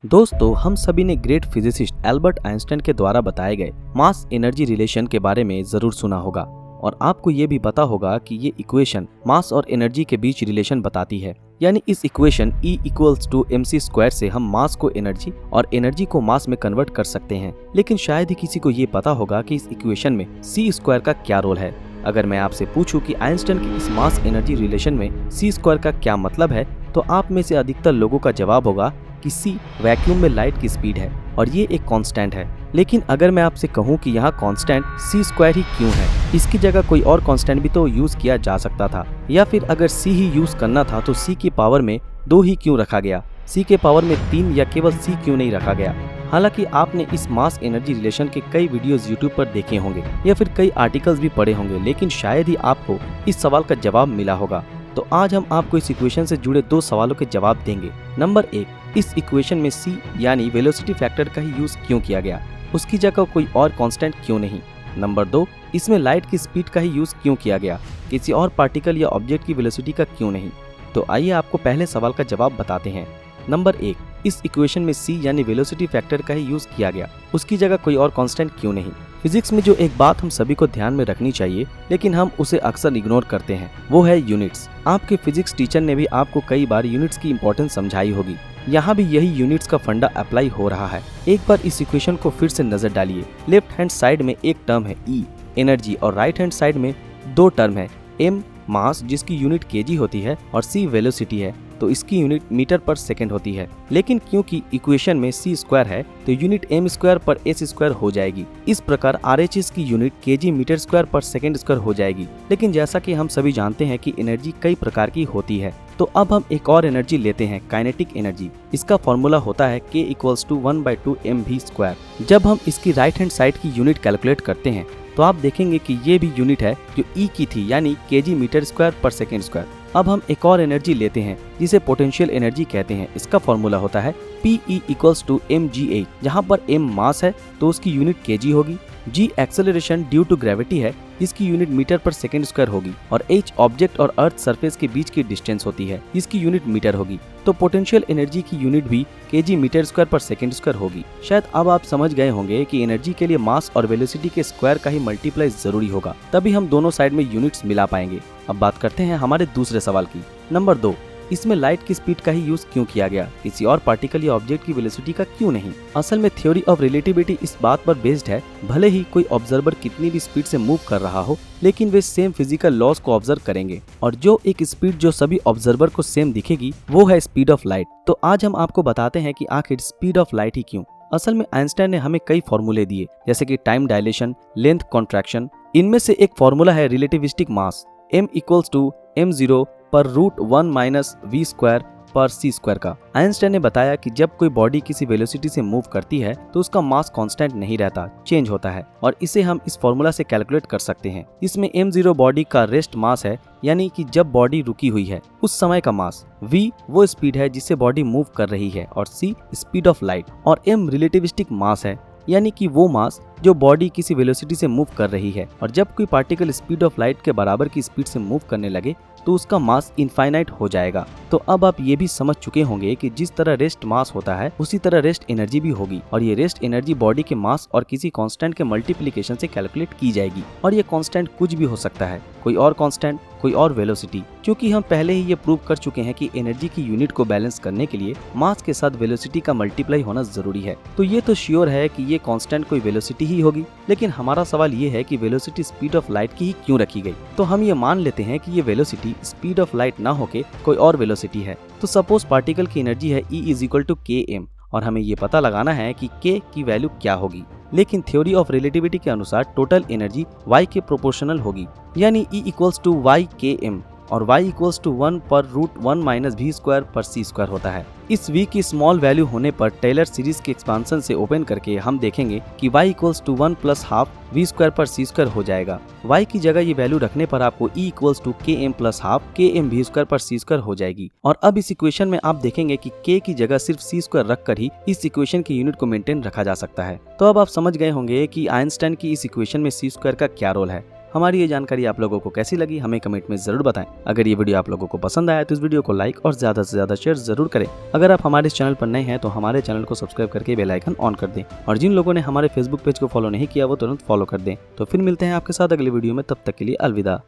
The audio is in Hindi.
दोस्तों, हम सभी ने ग्रेट फिजिसिस्ट एल्बर्ट आइंस्टाइन के द्वारा बताए गए मास एनर्जी रिलेशन के बारे में जरूर सुना होगा और आपको ये भी पता होगा कि ये इक्वेशन मास और एनर्जी के बीच रिलेशन बताती है। यानी इस इक्वेशन E = mc² से हम मास को एनर्जी और एनर्जी को मास में कन्वर्ट कर सकते हैं। लेकिन शायद ही किसी को ये पता होगा कि इस इक्वेशन में c² का क्या रोल है। अगर मैं आपसे पूछूं कि आइंस्टाइन की इस मास एनर्जी रिलेशन में c² का क्या मतलब है, तो आप में से अधिकतर लोगों का जवाब होगा कि c वैक्यूम में लाइट की स्पीड है और ये एक कांस्टेंट है। लेकिन अगर मैं आपसे कहूं कि यहाँ कांस्टेंट c² ही क्यों है, इसकी जगह कोई और कांस्टेंट भी तो यूज किया जा सकता था, या फिर अगर c ही यूज करना था तो c की पावर में 2 ही क्यों रखा गया, c के पावर में 3 या केवल c क्यों नहीं रखा गया। हालांकि आपने इस मास एनर्जी रिलेशन के कई वीडियोस यूट्यूब पर देखे होंगे या फिर कई आर्टिकल्स भी पढ़े होंगे, लेकिन शायद ही आपको इस सवाल का जवाब मिला होगा। तो आज हम आपको इस इक्वेशन से जुड़े 2 सवालों के जवाब देंगे। नंबर 1, इस इक्वेशन में c यानी वेलोसिटी फैक्टर का ही यूज क्यों किया गया, उसकी जगह कोई और कांस्टेंट क्यों नहीं। नंबर 2, इसमें लाइट की स्पीड का ही यूज क्यों किया गया, किसी और पार्टिकल या ऑब्जेक्ट की वेलोसिटी का क्यों नहीं। तो आइए आपको पहले सवाल का जवाब बताते हैं। नंबर 1, इस इक्वेशन में c यानी वेलोसिटी फैक्टर का ही यूज किया गया, उसकी जगह कोई और कांस्टेंट क्यों नहीं। फिजिक्स में जो एक बात हम सभी को ध्यान में रखनी चाहिए, लेकिन हम उसे अक्सर इग्नोर करते हैं, वो है यूनिट्स। आपके फिजिक्स टीचर ने भी आपको कई बार यूनिट्स की इंपॉर्टेंस समझाई होगी। यहाँ भी यही यूनिट्स का फंडा अप्लाई हो रहा है। एक बार इस इक्वेशन को फिर से नजर डालिए। लेफ्ट हैंड साइड में एक टर्म है E एनर्जी और राइट हैंड साइड में 2 टर्म है m मास जिसकी यूनिट kg होती है और c वेलोसिटी है, तो इसकी यूनिट मीटर पर सेकंड होती है। लेकिन क्योंकि इक्वेशन में c² है तो यूनिट m² पर s² हो जाएगी। इस प्रकार RHS की यूनिट kg मीटर² पर सेकंड² हो जाएगी। लेकिन जैसा कि हम सभी जानते हैं कि एनर्जी कई प्रकार की होती है, तो अब हम एक और एनर्जी लेते हैं, काइनेटिक एनर्जी। इसका फॉर्मूला होता है k = 1/2 mv²। जब हम इसकी राइट हैंड साइड की यूनिट कैलकुलेट करते हैं तो आप देखेंगे कि ये भी यूनिट है जो E की थी, यानी kg मीटर² पर सेकंड²। अब हम एक और एनर्जी लेते हैं जिसे पोटेंशियल एनर्जी कहते हैं। इसका फॉर्मूला होता है Pe = mgh। जहाँ पर m मास है तो उसकी यूनिट kg होगी, g acceleration due to gravity है जिसकी यूनिट मीटर पर सेकंड² होगी, और h ऑब्जेक्ट और अर्थ सरफेस के बीच की डिस्टेंस होती है जिसकी यूनिट मीटर होगी। तो पोटेंशियल एनर्जी की यूनिट भी kg मीटर² पर सेकंड² होगी। शायद अब आप समझ गए होंगे कि एनर्जी के लिए मास और वेलोसिटी के स्क्वायर का ही मल्टीप्लाई जरूरी होगा, तभी हम दोनों साइड में यूनिट्स मिला पाएंगे। अब बात करते हैं हमारे दूसरे सवाल की। नंबर 2, इसमें लाइट की स्पीड का ही यूज क्यों किया गया, किसी और पार्टिकल या ऑब्जेक्ट की वेलोसिटी का क्यों नहीं। असल में थ्योरी ऑफ रिलेटिविटी इस बात पर बेस्ड है, भले ही कोई ऑब्जर्वर कितनी भी स्पीड से मूव कर रहा हो, लेकिन वे सेम फिजिकल लॉज को ऑब्जर्व करेंगे, और जो एक स्पीड जो सभी ऑब्जर्वर को सेम दिखेगी वो है स्पीड ऑफ लाइट। तो आज हम आपको बताते हैं कि आखिर स्पीड ऑफ लाइट ही क्यों। असल में आइंस्टाइन ने हमें कई फॉर्मूले दिए, जैसे कि टाइम डायलेशन, लेंथ कॉन्ट्रैक्शन। इनमें से एक फॉर्मूला है रिलेटिविस्टिक मास, m = m0 पर √1 - v² पर c² का। आइंस्टाइन ने बताया कि जब कोई बॉडी किसी वेलोसिटी से मूव करती है तो उसका मास कांस्टेंट नहीं रहता, चेंज होता है, और इसे हम इस फॉर्मूला से कैलकुलेट कर सकते हैं। इसमें m0 बॉडी का रेस्ट मास है, यानी कि जब बॉडी रुकी हुई है उस समय का मास, v वो स्पीड है जिससे बॉडी मूव कर रही है, और c स्पीड ऑफ लाइट, और m रिलेटिविस्टिक मास है, यानी कि वो मास जो बॉडी किसी वेलोसिटी से मूव कर रही है, और जब कोई पार्टिकल स्पीड ऑफ लाइट के बराबर की स्पीड से मूव करने लगे तो उसका मास इनफाइनाइट हो जाएगा। तो अब आप ये भी समझ चुके होंगे कि जिस तरह रेस्ट मास होता है उसी तरह रेस्ट एनर्जी भी होगी, और ये रेस्ट एनर्जी बॉडी के मास और किसी कांस्टेंट के मल्टीप्लिकेशन से कैलकुलेट की जाएगी, और ये कांस्टेंट कुछ भी हो सकता है, कोई और कांस्टेंट, कोई और वेलोसिटी। क्योंकि हम पहले ही ये प्रूव कर चुके हैं कि एनर्जी की यूनिट को बैलेंस करने के लिए मास के साथ वेलोसिटी का मल्टीप्लाई होना जरूरी है। तो ये तो श्योर है कि ये कांस्टेंट कोई वेलोसिटी ही होगी, लेकिन हमारा सवाल ये है कि वेलोसिटी स्पीड ऑफ लाइट की ही क्यों रखी गई। तो हम ये मान लेते हैं कि ये वेलोसिटी स्पीड ऑफ लाइट ना होके कोई और वेलोसिटी है। तो सपोज पार्टिकल की एनर्जी है E = km, और हमें ये पता लगाना है कि k की वैल्यू क्या होगी। लेकिन थ्योरी ऑफ रिलेटिविटी के अनुसार टोटल एनर्जी y के प्रोपोर्शनल होगी, यानी E = y/km, और y = 1 पर √1 - v² पर c² होता है। इस v की स्मॉल वैल्यू होने पर टेलर सीरीज के एक्सपांशन से ओपन करके हम देखेंगे कि y = 1 + ½ v² पर c² हो जाएगा। y की जगह ये वैल्यू रखने पर आपको E = km + ½ km v² पर c² हो जाएगी। और अब इस इक्वेशन में आप देखेंगे कि k की जगह सिर्फ c² रखकर ही इस इक्वेशन की यूनिट को मेंटेन रखा जा सकता है। तो अब आप समझ गए होंगे कि आइंस्टाइन की इस इक्वेशन में c² का क्या रोल है। हमारी ये जानकारी आप लोगों को कैसी लगी हमें कमेंट में जरूर बताएं। अगर ये वीडियो आप लोगों को पसंद आया तो इस वीडियो को लाइक और ज्यादा से ज्यादा शेयर जरूर करें। अगर आप हमारे इस चैनल पर नए हैं तो हमारे चैनल को सब्सक्राइब करके बेल आइकन ऑन कर दें, और जिन लोगों ने हमारे फेसबुक पेज को फॉलो नहीं किया वो तुरंत फॉलो कर दें। तो फिर मिलते हैं आपके साथ अगली वीडियो में, तब तक के लिए अलविदा।